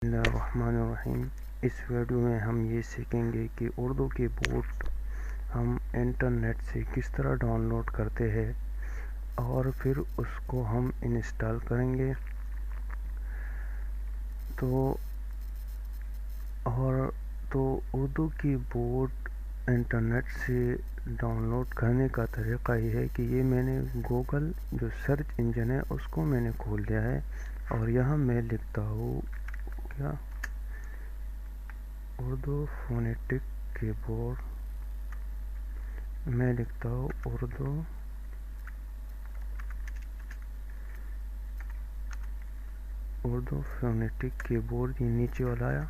بسم اللہ الرحمن الرحیم۔ اس ویڈیو میں ہم یہ سیکھیں گے کہ اردو کی بورڈ ہم انٹرنیٹ سے کس طرح ڈاؤن لوڈ کرتے ہیں اور پھر اس کو ہم انسٹال کریں گے۔ تو اردو کی بورڈ انٹرنیٹ سے ڈاؤن لوڈ کرنے کا طریقہ یہ ہے کہ یہ میں نے گوگل جو سرچ انجن ہے اس کو میں نے کھول لیا ہے اور یہاں میں لکھتا ہوں کیا اردو فونیٹک کی بورڈ، میں لکھتا ہوں اردو فونیٹک کی بورڈ، یہ نیچے والا آیا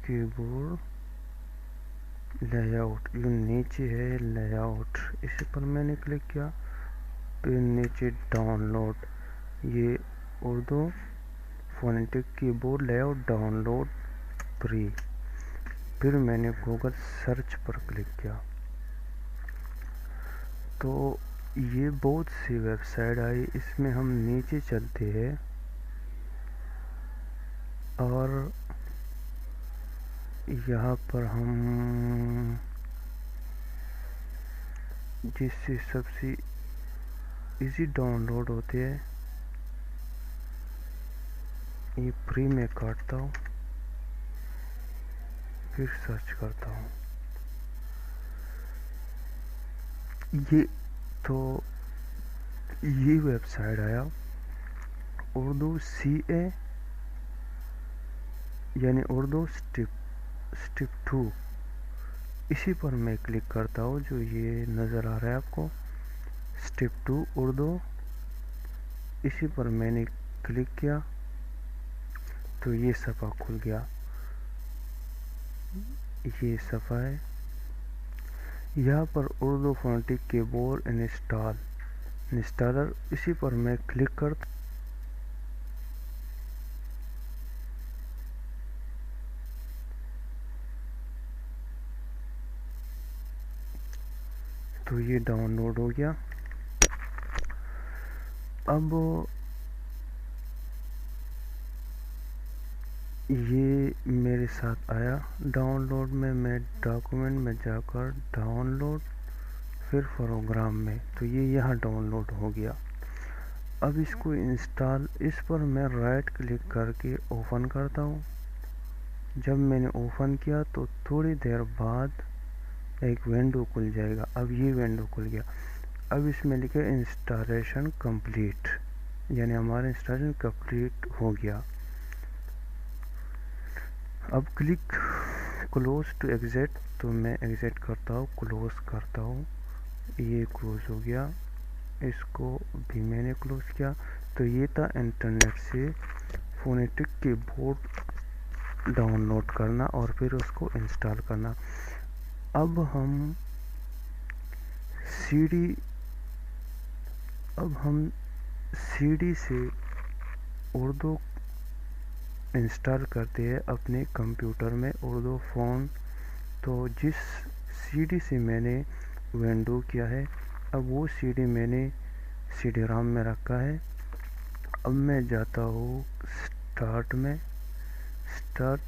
کی بورڈ لے آؤٹ، جو نیچے ہے لے آؤٹ، اسی پر میں نے کلک کیا۔ پھر نیچے ڈاؤن لوڈ، یہ Urdu phonetic keyboard layout download free. پھر میں نے گوگل سرچ پر کلک کیا تو یہ بہت سی ویب سائٹ آئی۔ اس میں ہم نیچے چلتے ہیں اور یہاں پر ہم جس سے سب سے ایزی ڈاؤن لوڈ ہوتے ہیں یہ فری میں کاٹتا ہوں، پھر سرچ کرتا ہوں۔ یہ ویب سائٹ آیا اردو CA یعنی اردو اسٹیپ 2، اسی پر میں کلک کرتا ہوں جو یہ نظر آ رہا ہے آپ کو اسٹیپ 2 اردو، اسی پر میں نے کلک کیا تو یہ صفحہ کھل گیا۔ یہ صفحہ ہے، یہاں پر اردو فونیٹک کی بورڈ انسٹالر، اسی پر میں کلک کرتا تو یہ ڈاؤن لوڈ ہو گیا۔ اب یہ میرے ساتھ آیا ڈاؤن لوڈ میں ڈاکومنٹ میں جا کر ڈاؤن لوڈ، پھر پروگرام میں، تو یہ یہاں ڈاؤن لوڈ ہو گیا۔ اب اس کو انسٹال، اس پر میں رائٹ کلک کر کے اوپن کرتا ہوں۔ جب میں نے اوپن کیا تو تھوڑی دیر بعد ایک ونڈو کھل جائے گا۔ اب یہ ونڈو کھل گیا، اب اس میں لکھے انسٹالیشن کمپلیٹ، یعنی ہمارا انسٹالیشن کمپلیٹ ہو گیا۔ اب کلک کلوز ٹو ایگزٹ، تو میں ایگزٹ کرتا ہوں، کلوز کرتا ہوں، یہ کلوز ہو گیا۔ اس کو بھی میں نے کلوز کیا۔ تو یہ تھا انٹرنیٹ سے فونیٹک کی بورڈ ڈاؤن لوڈ کرنا اور پھر اس کو انسٹال کرنا۔ اب ہم سی ڈی سے اردو انسٹال کرتے ہیں اپنے کمپیوٹر میں اردو فون، تو جس سی ڈی سے میں نے ونڈو کیا ہے اب وہ سی ڈی میں نے سی ڈی رام میں رکھا ہے۔ اب میں جاتا ہوں اسٹارٹ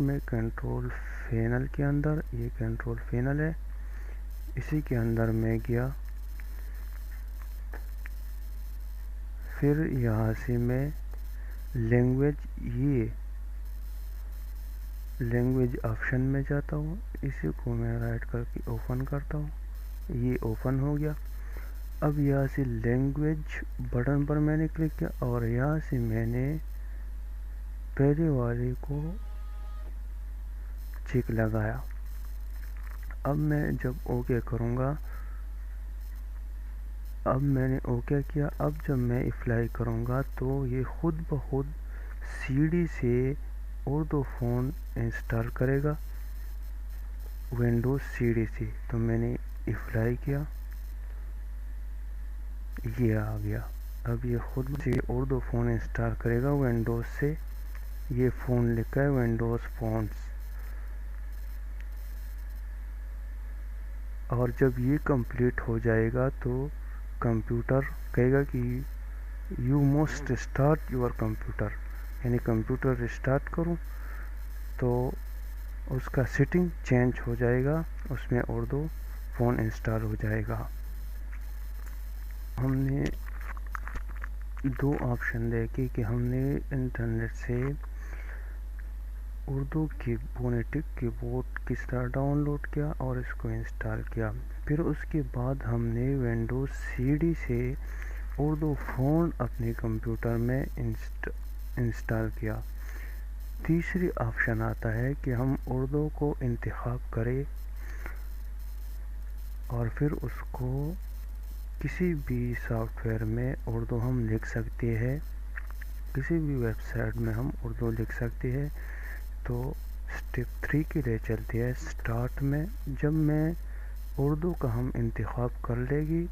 میں کنٹرول پینل کے اندر، یہ کنٹرول پینل ہے، اسی کے اندر میں گیا۔ پھر یہاں سے میں لینگویج آپشن میں جاتا ہوں، اسی کو میں رائٹ کر کے اوپن کرتا ہوں، یہ اوپن ہو گیا۔ اب یہاں سے لینگویج بٹن پر میں نے کلک کیا اور یہاں سے میں نے پہلے والے کو چیک لگایا۔ اب میں جب اوکے کروں گا، اب میں نے اوکے کیا، اب جب میں اپلائی کروں گا تو یہ خود بخود سی ڈی سے اردو فون انسٹال کرے گا ونڈوز سی ڈی سے۔ تو میں نے اپلائی کیا، یہ آ گیا۔ اب یہ خود سے اردو فون انسٹال کرے گا ونڈوز سے، یہ فون لکھا ہے ونڈوز فونز، اور جب یہ کمپلیٹ ہو جائے گا تو کمپیوٹر کہے گا کہ you must start your computer, یعنی کمپیوٹر ریسٹارٹ کروں تو اس کا سیٹنگ چینج ہو جائے گا، اس میں اردو فون انسٹال ہو جائے گا۔ ہم نے دو آپشن دیکھے کہ ہم نے انٹرنیٹ سے اردو کی فونیٹک کی بورڈ کس طرح ڈاؤن لوڈ کیا اور اس کو انسٹال کیا۔ پھر اس کے بعد ہم نے ونڈوز سی ڈی سے اردو فون اپنے کمپیوٹر میں انسٹال کیا۔ تیسری آپشن آتا ہے کہ ہم اردو کو انتخاب کریں اور پھر اس کو کسی بھی سافٹ ویئر میں اردو ہم لکھ سکتے ہیں، کسی بھی ویب سائٹ میں ہم اردو لکھ سکتے ہیں۔ تو اسٹیپ 3 کے لیے چلتے ہیں اسٹارٹ میں۔ جب میں اردو کا ہم انتخاب کر لے گی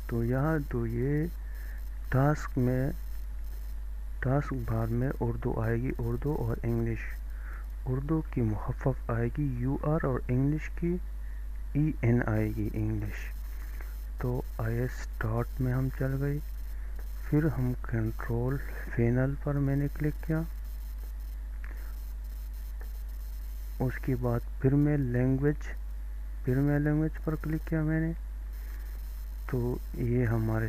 تو یہاں تو یہ ٹاسک بار میں اردو آئے گی، اردو اور انگلش۔ اردو کی مخفف آئے گی یو آر اور انگلش کی ای این آئے گی انگلش۔ تو آئیے اسٹارٹ میں ہم چل گئے، پھر ہم کنٹرول پینل پر میں نے کلک کیا، اس کے بعد پھر میں لینگویج پر کلک کیا میں نے، تو یہ ہمارے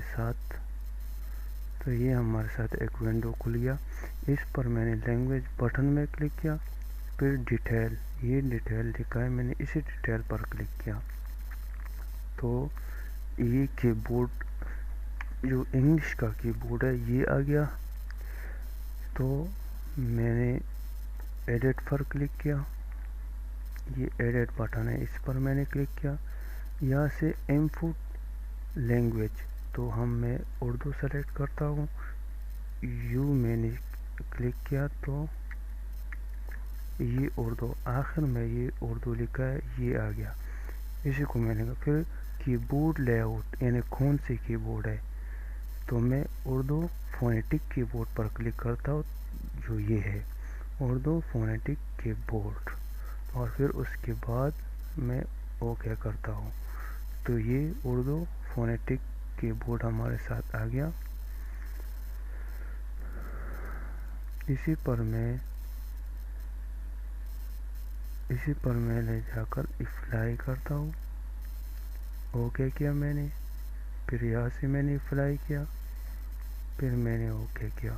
ساتھ ایک ونڈو کھل گیا۔ اس پر میں نے لینگویج بٹن میں کلک کیا، پھر ڈیٹیل، یہ ڈیٹیل لکھا ہے، میں نے اسی ڈیٹیل پر کلک کیا تو یہ کی بورڈ جو انگلش کا کی بورڈ ہے یہ آ گیا۔ تو میں نے ایڈٹ پر کلک کیا، یہ ایڈٹ بٹن ہے، اس پر میں نے کلک کیا۔ یہاں سے انپٹ لینگویج تو میں اردو سلیکٹ کرتا ہوں، یو میں نے کلک کیا تو یہ اردو، آخر میں یہ اردو لکھا ہے، یہ آ گیا، اسی کو میں نے کہا۔ پھر کی بورڈ لے آؤٹ یعنی کون سی کی بورڈ ہے، تو میں اردو فونیٹک کی بورڈ پر کلک کرتا ہوں، جو یہ ہے اردو فونیٹک کی بورڈ، اور پھر اس کے بعد میں اوکے کرتا ہوں تو یہ اردو فونیٹک کی بورڈ ہمارے ساتھ آ گیا۔ اسی پر میں لے جا کر اپلائی کرتا ہوں، اوکے کیا میں نے، پھر یہاں سے میں نے اپلائی کیا، پھر میں نے اوکے کیا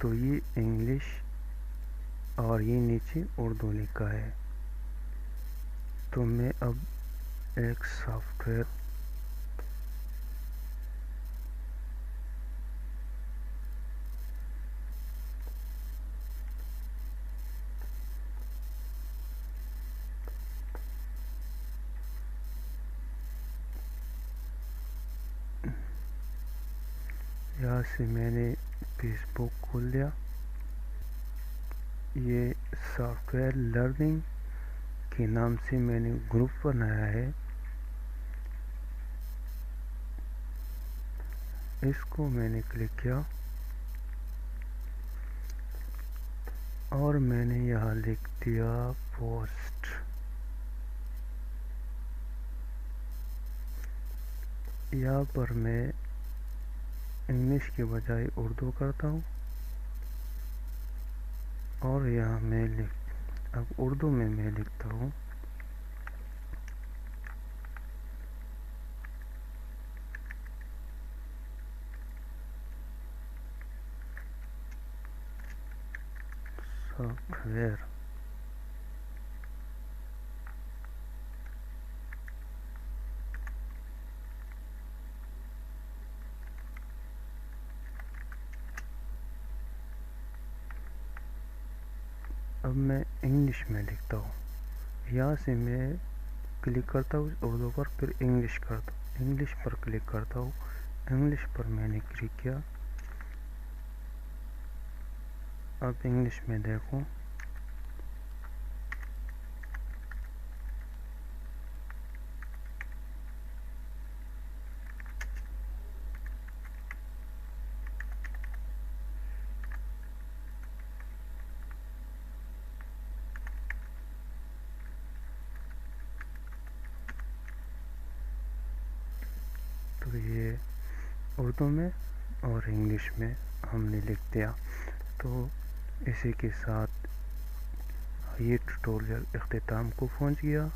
تو یہ انگلش اور یہ نیچے اردو لکھا ہے۔ تو میں اب ایک سافٹ ویئر یہاں سے میں نے فیس بک کھول لیا، یہ سافٹ ویئر لرننگ کے نام سے میں نے گروپ بنایا ہے، اس کو میں نے کلک کیا اور میں نے یہاں لکھ دیا پوسٹ۔ یہاں پر میں انگلش کے بجائے اردو کرتا ہوں اور یہاں اب اردو میں لکھتا ہوں سافٹ ویئر۔ اب میں انگلش میں لکھتا ہوں، یہاں سے میں کلک کرتا ہوں اردو پر، پھر انگلش پر کلک کرتا ہوں، انگلش پر میں نے کلک کیا۔ اب انگلش میں دیکھوں، تو یہ اردو میں اور انگلش میں ہم نے لکھ دیا. تو اسی کے ساتھ یہ ٹیوٹوریل اختتام کو پہنچ گیا.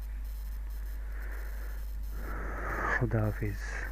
خدا حافظ.